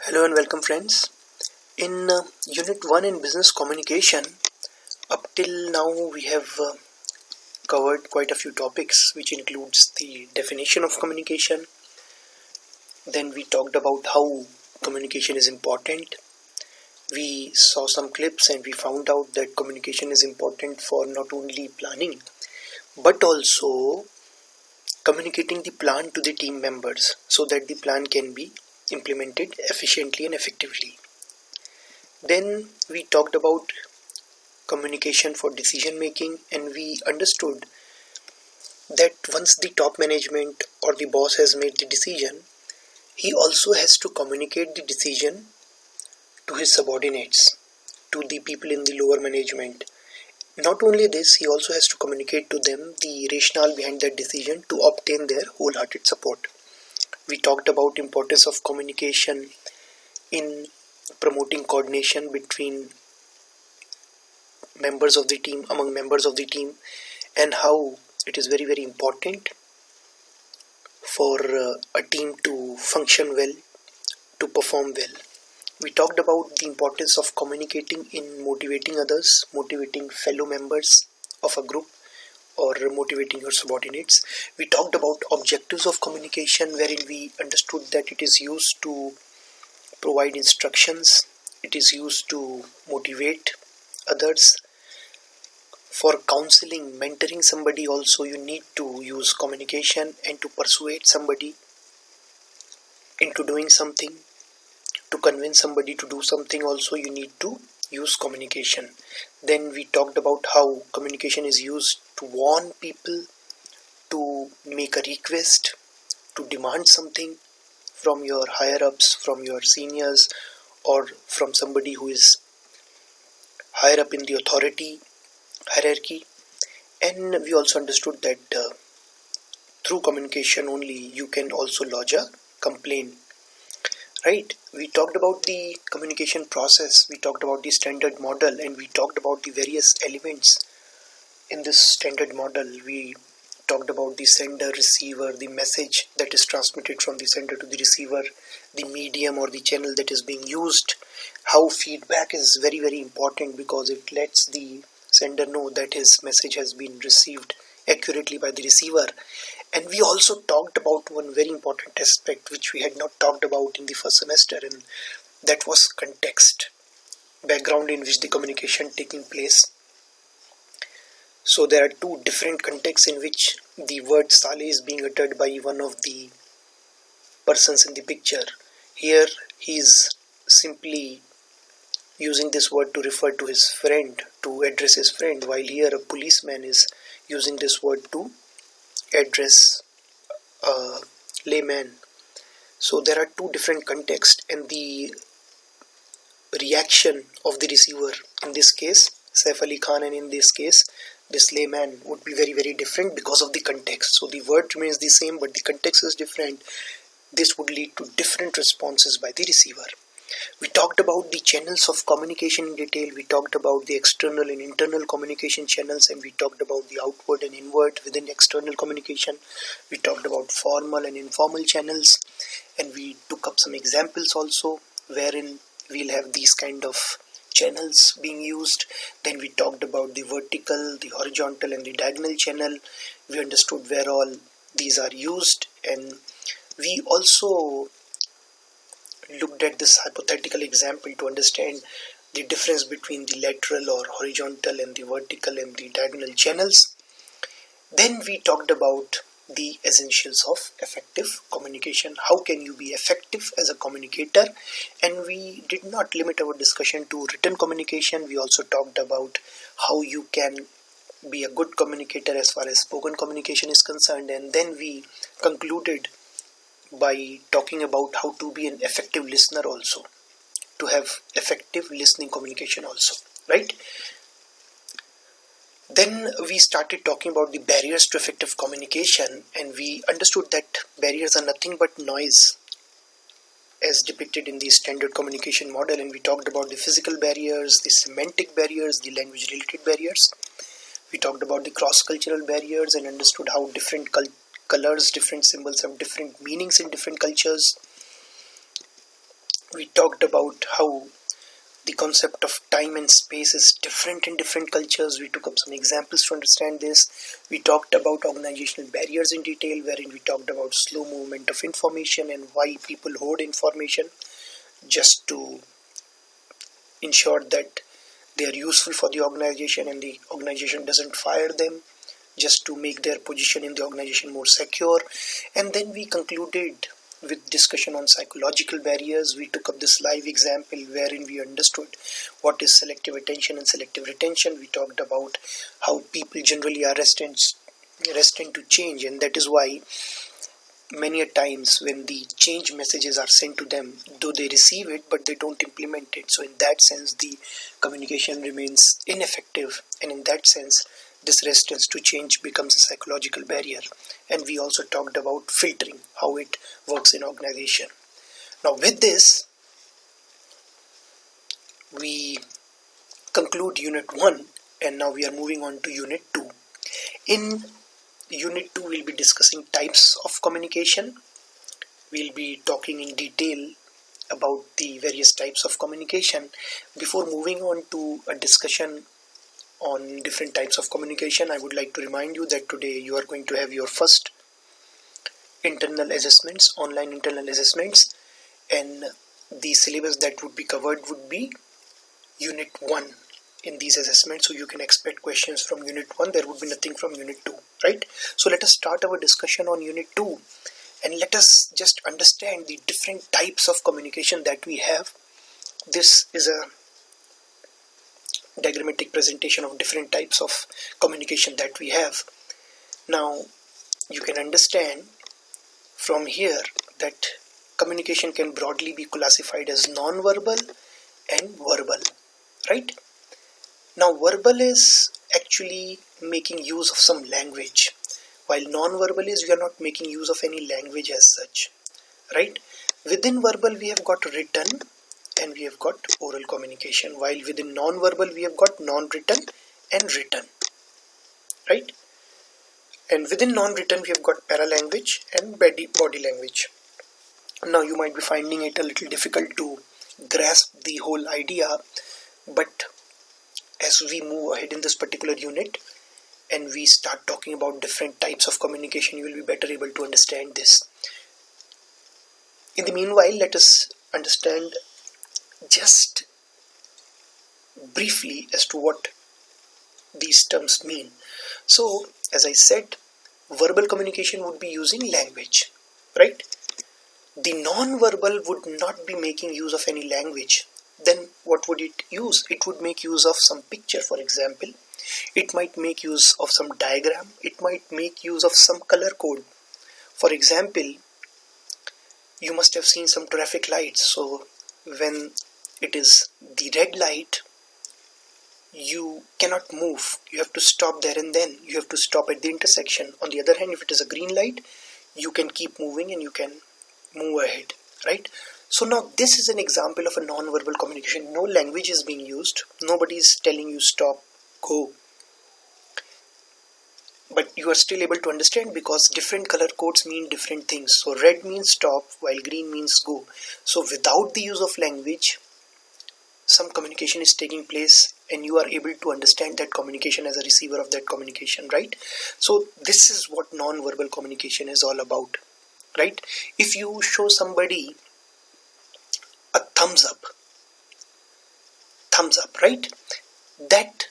Hello and welcome, friends. In Unit 1 in Business Communication, up till now we have covered quite a few topics, which includes the definition of communication. Then we talked about how communication is important. We saw some clips and we found out that communication is important for not only planning, but also communicating the plan to the team members so that the plan can be implemented efficiently and effectively. Then we talked about communication for decision making, and we understood that once the top management or the boss has made the decision, he also has to communicate the decision to his subordinates, to the people in the lower management. Not only this, he also has to communicate to them the rationale behind that decision to obtain their wholehearted support. We talked about importance of communication in promoting coordination between members of the team, among members of the team, and how it is very important for a team to function well, to perform well. We talked about the importance of communicating in motivating others, motivating fellow members of a group, or motivating your subordinates. We talked about objectives of communication, wherein we understood that it is used to provide instructions, it is used to motivate others. For counseling, mentoring somebody also, you need to use communication, and to persuade somebody into doing something, to convince somebody to do something also, you need to use communication. Then we talked about how communication is used to warn people, to make a request, to demand something from your higher ups, from your seniors, or from somebody who is higher up in the authority hierarchy. And we also understood that through communication only you can also lodge a complaint. Right? We talked about the communication process, we talked about the standard model, and we talked about the various elements in this standard model. We talked about the sender, receiver, the message that is transmitted from the sender to the receiver, the medium or the channel that is being used, how feedback is very important because it lets the sender know that his message has been received accurately by the receiver. And we also talked about one very important aspect which we had not talked about in the first semester, and that was context, background in which the communication taking place. So there are two different contexts in which the word Saleh is being uttered by one of the persons in the picture. Here he is simply using this word to refer to his friend, to address his friend, while here a policeman is using this word to address a layman. So there are two different contexts, and the reaction of the receiver, in this case Saif Ali Khan, and in this case this layman, would be very different because of the context. So the word remains the same, but the context is different. This would lead to different responses by the receiver. We talked about the channels of communication in detail. We talked about the external and internal communication channels, and we talked about the outward and inward within external communication. We talked about formal and informal channels, and we took up some examples also wherein we'll have these kind of channels being used. Then we talked about the vertical, the horizontal, and the diagonal channel. We understood where all these are used, and we also looked at this hypothetical example to understand the difference between the lateral or horizontal and the vertical and the diagonal channels. Then we talked about the essentials of effective communication. How can you be effective as a communicator? And we did not limit our discussion to written communication. We also talked about how you can be a good communicator as far as spoken communication is concerned. And then we concluded by talking about how to be an effective listener also, to have effective listening communication also, right? Then we started talking about the barriers to effective communication, and we understood that barriers are nothing but noise as depicted in the standard communication model. And we talked about the physical barriers, the semantic barriers, the language related barriers. We talked about the cross-cultural barriers and understood how different colors, different symbols have different meanings in different cultures. We talked about how the concept of time and space is different in different cultures. We took up some examples to understand this. We talked about organizational barriers in detail, wherein we talked about slow movement of information and why people hoard information just to ensure that they are useful for the organization and the organization doesn't fire them, just to make their position in the organization more secure. And then we concluded with discussion on psychological barriers. We took up this live example wherein we understood what is selective attention and selective retention. We talked about how people generally are resistant to change, and that is why many a times when the change messages are sent to them, though they receive it but they don't implement it, so in that sense the communication remains ineffective, and in that sense this resistance to change becomes a psychological barrier. And we also talked about filtering, how it works in organization. Now with this we conclude unit 1, and now we are moving on to unit 2. In unit 2 we'll be discussing types of communication. We'll be talking in detail about the various types of communication. Before moving on to a discussion on different types of communication, I would like to remind you that today you are going to have your first internal assessments, online internal assessments, and the syllabus that would be covered would be unit 1 in these assessments. So you can expect questions from unit 1. There would be nothing from unit 2, right? So let us start our discussion on unit 2, and let us just understand the different types of communication that we have. This is a diagrammatic presentation of different types of communication that we have. Now you can understand from here that communication can broadly be classified as non-verbal and verbal, right? Now verbal is actually making use of some language, while non-verbal is we are not making use of any language as such, right? Within verbal we have got written and we have got oral communication, while within non-verbal we have got non-written and written, right? And within non-written we have got paralanguage and body language. Now you might be finding it a little difficult to grasp the whole idea, but as we move ahead in this particular unit and we start talking about different types of communication, you will be better able to understand this. In the meanwhile, let us understand just briefly as to what these terms mean. So as I said, verbal communication would be using language, right? The non-verbal would not be making use of any language. Then what would it use? It would make use of some picture, for example. It might make use of some diagram. It might make use of some color code. For example, you must have seen some traffic lights. So when it is the red light, you cannot move. You have to stop there and then. You have to stop at the intersection. On the other hand, if it is a green light, you can keep moving and you can move ahead, right? So now this is an example of a non-verbal communication. No language is being used. Nobody is telling you stop, go. But you are still able to understand because different color codes mean different things. So red means stop while green means go. So without the use of language, some communication is taking place and you are able to understand that communication as a receiver of that communication, right? So this is what non-verbal communication is all about, right? If you show somebody a thumbs up, right? That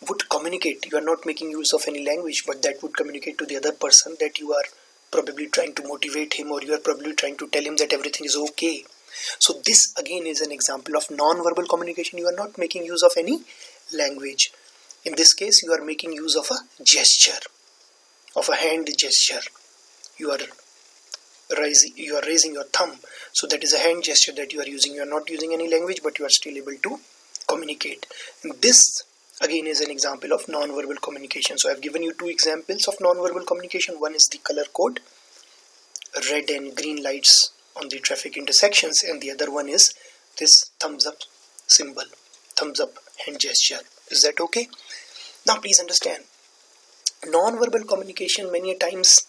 would communicate. You are not making use of any language, but that would communicate to the other person that you are probably trying to motivate him, or you are probably trying to tell him that everything is okay. So this again is an example of non-verbal communication. You are not making use of any language. In this case, you are making use of a gesture, of a hand gesture. You are raising your thumb. So that is a hand gesture that you are using. You are not using any language, but you are still able to communicate. And this again is an example of non-verbal communication. So I have given you two examples of non-verbal communication. One is the color code, red and green lights on the traffic intersections, and the other one is this thumbs up symbol, thumbs up hand gesture. Is that okay? Now please understand, non-verbal communication many a times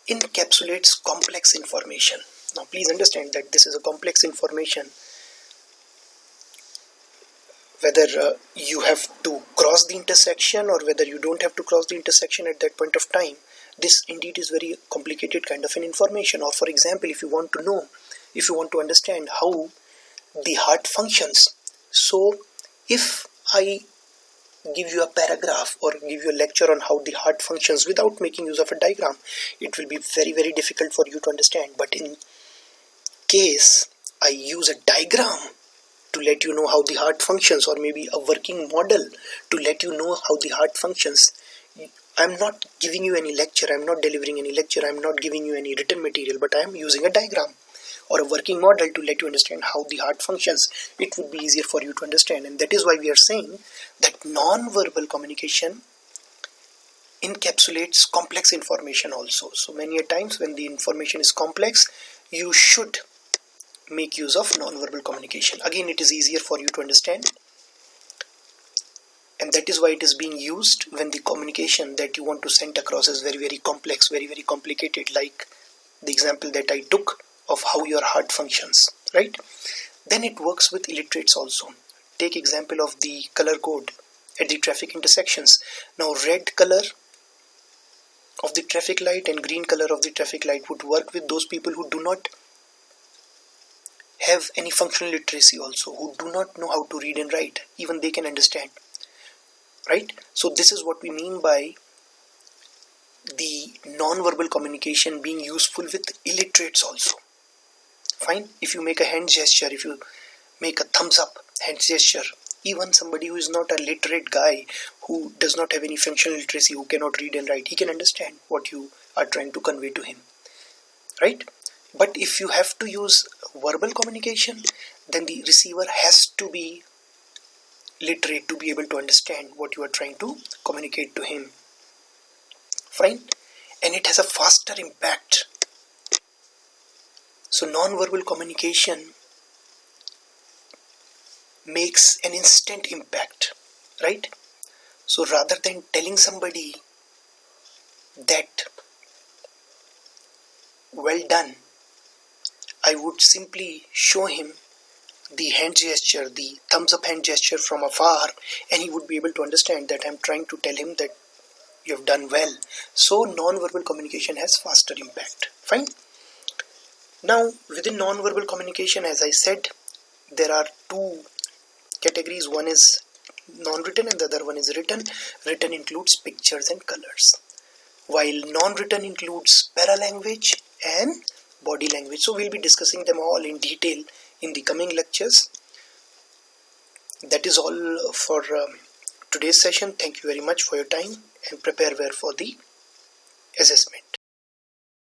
encapsulates complex information. Now please understand that this is a complex information. Whether you have to cross the intersection or whether you don't have to cross the intersection at that point of time, this indeed is very complicated kind of an information. Or for example, if you want to understand how the heart functions, so if I give you a paragraph or give you a lecture on how the heart functions without making use of a diagram, it will be very, very difficult for you to understand. But in case I use a diagram to let you know how the heart functions, or maybe a working model to let you know how the heart functions, I'm not giving you any lecture, I'm not delivering any lecture, I'm not giving you any written material, but I'm using a diagram or a working model to let you understand how the heart functions. It would be easier for you to understand, and that is why we are saying that non-verbal communication encapsulates complex information also. So many a times when the information is complex, you should make use of non-verbal communication. Again, it is easier for you to understand, and that is why it is being used when the communication that you want to send across is very, very complex, very, very complicated, like the example that I took of how your heart functions, right? Then it works with illiterates also. Take example of the color code at the traffic intersections. Now red color of the traffic light and green color of the traffic light would work with those people who do not have any functional literacy also, who do not know how to read and write. Even they can understand, right? So this is what we mean by the non-verbal communication being useful with illiterates also. Fine, if you make a hand gesture, if you make a thumbs up hand gesture, even somebody who is not a literate guy, who does not have any functional literacy, who cannot read and write, he can understand what you are trying to convey to him, right? But if you have to use verbal communication, then the receiver has to be literate to be able to understand what you are trying to communicate to him. Fine, and it has a faster impact. So non-verbal communication makes an instant impact, right? So rather than telling somebody that well done, I would simply show him the hand gesture, the thumbs up hand gesture from afar, and he would be able to understand that I'm trying to tell him that you have done well. So non-verbal communication has faster impact. Fine. Now within non-verbal communication, as I said, there are two categories. One is non-written and the other one is written. Written includes pictures and colors, while non-written includes paralanguage and body language. So we'll be discussing them all in detail in the coming lectures. That is all for today's session. Thank you very much for your time, and prepare well for the assessment.